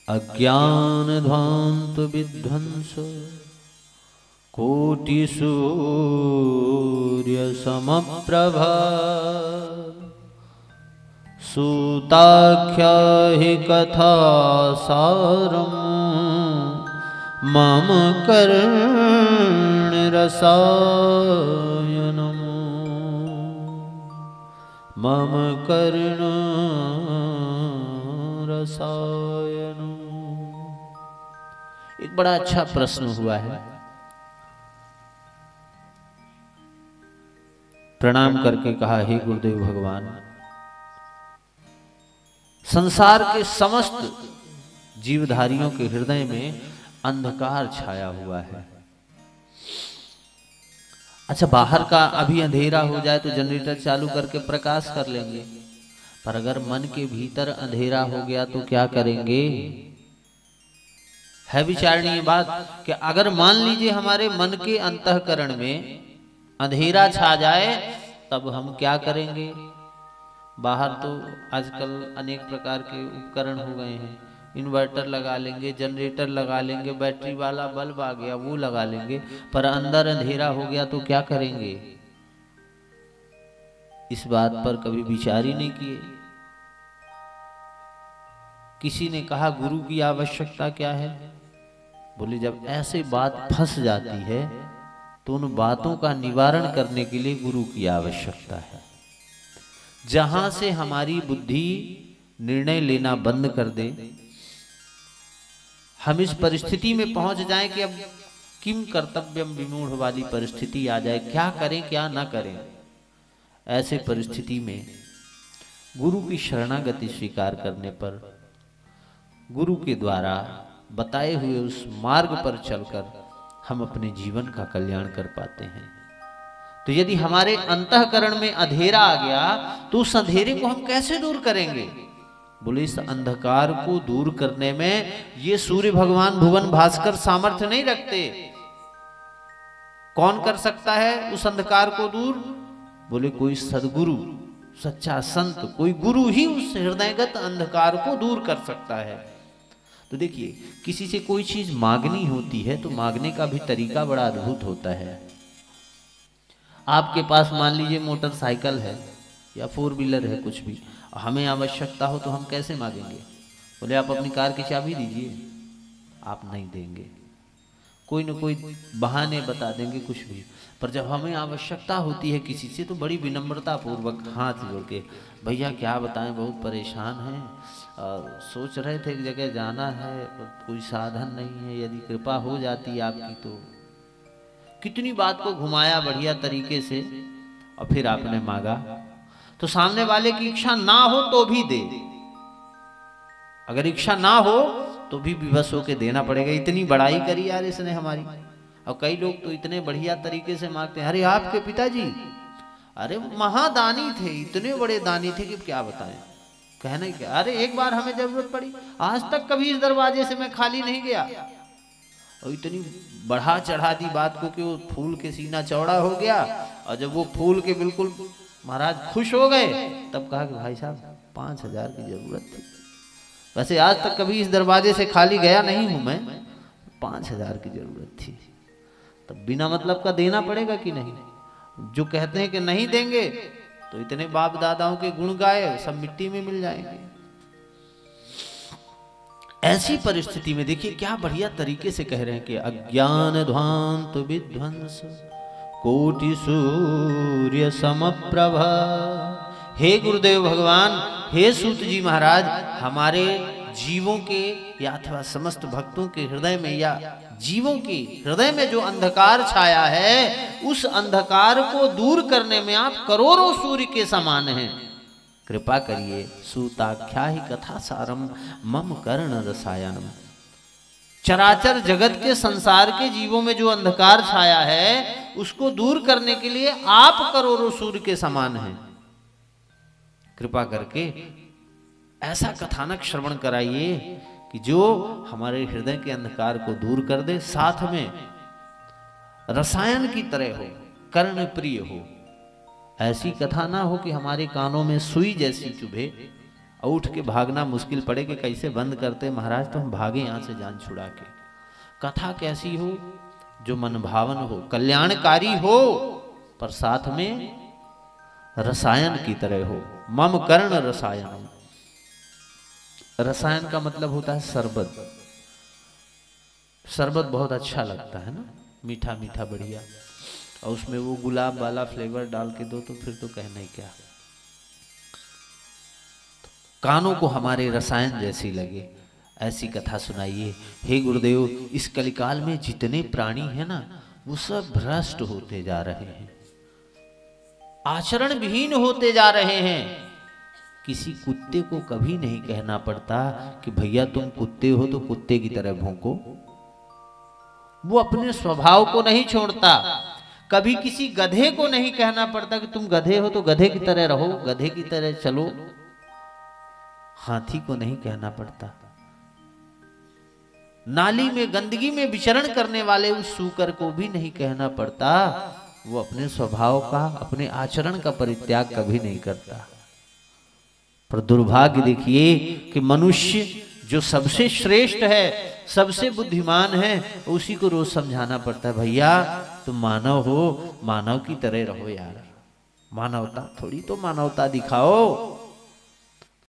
अज्ञान ध्वांत विध्वंस कोटि सूर्य समप्रभा सूताख्या हि कथा सारम मम कर्ण रसायनम मम कर्ण रसायनम। एक बड़ा अच्छा प्रश्न हुआ है। प्रणाम करके कहा, हे गुरुदेव भगवान, संसार के समस्त जीवधारियों के हृदय में अंधकार छाया हुआ है। अच्छा, बाहर का अभी अंधेरा हो जाए तो जनरेटर चालू करके प्रकाश कर लेंगे, पर अगर मन के भीतर अंधेरा हो गया तो क्या करेंगे? है विचारणीय बात कि अगर मान लीजिए हमारे मन के अंतःकरण में अंधेरा छा जाए तब हम क्या करेंगे? बाहर तो आजकल अनेक प्रकार के उपकरण हो गए हैं, इन्वर्टर लगा लेंगे, जनरेटर लगा लेंगे, बैटरी वाला बल्ब आ गया वो लगा लेंगे, पर अंदर अंधेरा हो गया तो क्या करेंगे? इस बात पर कभी विचार ही नहीं किए। किसी ने कहा गुरु की आवश्यकता क्या है? बोले जब ऐसे बात फंस जाती है तो उन बातों का निवारण करने के लिए गुरु की आवश्यकता है। जहां से हमारी बुद्धि निर्णय लेना बंद कर दे, हम इस परिस्थिति में पहुंच जाएं कि अब किम कर्तव्यम विमूढ़ वाली परिस्थिति आ जाए, क्या करें क्या ना करें। ऐसे परिस्थिति में गुरु की शरणागति स्वीकार करने पर, गुरु के द्वारा बताए हुए उस मार्ग पर चलकर हम अपने जीवन का कल्याण कर पाते हैं। तो यदि हमारे अंतःकरण में अंधेरा आ गया तो उस अंधेरे को हम कैसे दूर करेंगे? बोले इस अंधकार को दूर करने में ये सूर्य भगवान भुवन भास्कर सामर्थ्य नहीं रखते। कौन कर सकता है उस अंधकार को दूर? बोले कोई सदगुरु, सच्चा संत, कोई गुरु ही उस हृदयगत अंधकार को दूर कर सकता है। तो देखिए, किसी से कोई चीज मांगनी होती है तो मांगने का भी तरीका बड़ा अद्भुत होता है। आपके पास मान लीजिए मोटरसाइकिल है या फोर व्हीलर है, कुछ भी, हमें आवश्यकता हो तो हम कैसे मांगेंगे? बोले आप अपनी कार की चाबी दीजिए, आप नहीं देंगे, कोई न कोई बहाने बता देंगे, कुछ भी। पर जब हमें आवश्यकता होती है किसी से तो बड़ी विनम्रता पूर्वक हाथ जोड़ के, भैया क्या बताएं, बहुत परेशान हैं और सोच रहे थे एक जगह जाना है पर कोई साधन नहीं है, यदि कृपा हो जाती आपकी तो। कितनी बात को घुमाया बढ़िया तरीके से और फिर आपने मांगा तो सामने वाले की इच्छा ना हो तो भी दे, अगर इच्छा ना हो तो भी विवश होके देना पड़ेगा। इतनी बड़ाई करी यार इसने हमारी। और कई लोग तो इतने बढ़िया तरीके से मांगते हैं, अरे आपके पिताजी अरे महादानी थे, इतने बड़े दानी थे कि क्या बताएं, कहने क्या। अरे एक बार हमें जरूरत पड़ी, आज तक कभी इस दरवाजे से मैं खाली नहीं गया। और इतनी बढ़ा चढ़ा दी बात को कि वो फूल के सीना चौड़ा हो गया। और जब वो फूल के बिल्कुल महाराज खुश हो गए तब कहा कि भाई साहब 5,000 की जरूरत थी। वैसे आज तक कभी इस दरवाजे से खाली गया नहीं हूं मैं, 5,000 की जरूरत थी। तब बिना मतलब का देना पड़ेगा कि नहीं? जो कहते हैं कि नहीं देंगे तो इतने बाप दादाओं के गुण गाए सब मिट्टी में मिल जाएंगे। ऐसी परिस्थिति में देखिए क्या बढ़िया तरीके से कह रहे हैं कि अज्ञान ध्वांत विध्वंस कोटि सूर्य समप्रभा। हे गुरुदेव भगवान, हे सूत जी महाराज, हमारे जीवों के या अथवा समस्त भक्तों के हृदय में या जीवों के हृदय में जो अंधकार छाया है उस अंधकार को दूर करने में आप करोड़ों सूर्य के समान हैं। कृपा करिए, सूताख्या ही कथा सारम मम कर्ण रसायनम। चराचर जगत के संसार के जीवों में जो अंधकार छाया है उसको दूर करने के लिए आप करोड़ों सूर्य के समान हैं। कृपा करके ऐसा कथानक श्रवण कराइए कि जो हमारे हृदय के अंधकार को दूर कर दे, साथ में रसायन की तरह हो, कर्ण प्रिय हो। ऐसी कथा ना हो कि हमारे कानों में सुई जैसी चुभे और उठ के भागना मुश्किल पड़े कि कैसे बंद करते महाराज, तो हम भागे यहाँ से जान छुड़ा के। कथा कैसी हो, जो मनभावन हो, कल्याणकारी हो, पर साथ में रसायन की तरह हो। मम कर्ण रसायन। रसायन का मतलब होता है शरबत। शरबत बहुत अच्छा लगता है ना, मीठा मीठा बढ़िया, और उसमें वो गुलाब वाला फ्लेवर डाल के दो तो फिर तो कहना ही क्या। कानों को हमारे रसायन जैसी लगे, ऐसी कथा सुनाइए। हे गुरुदेव, इस कलिकाल में जितने प्राणी हैं ना, वो सब भ्रष्ट होते जा रहे हैं, आचरण विहीन होते जा रहे हैं। किसी कुत्ते को कभी नहीं कहना पड़ता कि भैया तुम कुत्ते हो तो कुत्ते की तरह भौंको। वो अपने स्वभाव को नहीं छोड़ता। कभी किसी गधे को नहीं कहना पड़ता कि तुम गधे हो तो गधे की तरह रहो, गधे की तरह चलो। हाथी को नहीं कहना पड़ता। नाली में गंदगी में विचरण करने वाले उस सूकर को भी नहीं कहना पड़ता। वो अपने स्वभाव का, अपने आचरण का परित्याग कभी नहीं करता। पर दुर्भाग्य देखिए कि मनुष्य जो सबसे श्रेष्ठ है, सबसे बुद्धिमान है, उसी को रोज समझाना पड़ता है, भैया तुम मानव हो, मानव की तरह रहो यार, मानवता थोड़ी तो मानवता दिखाओ।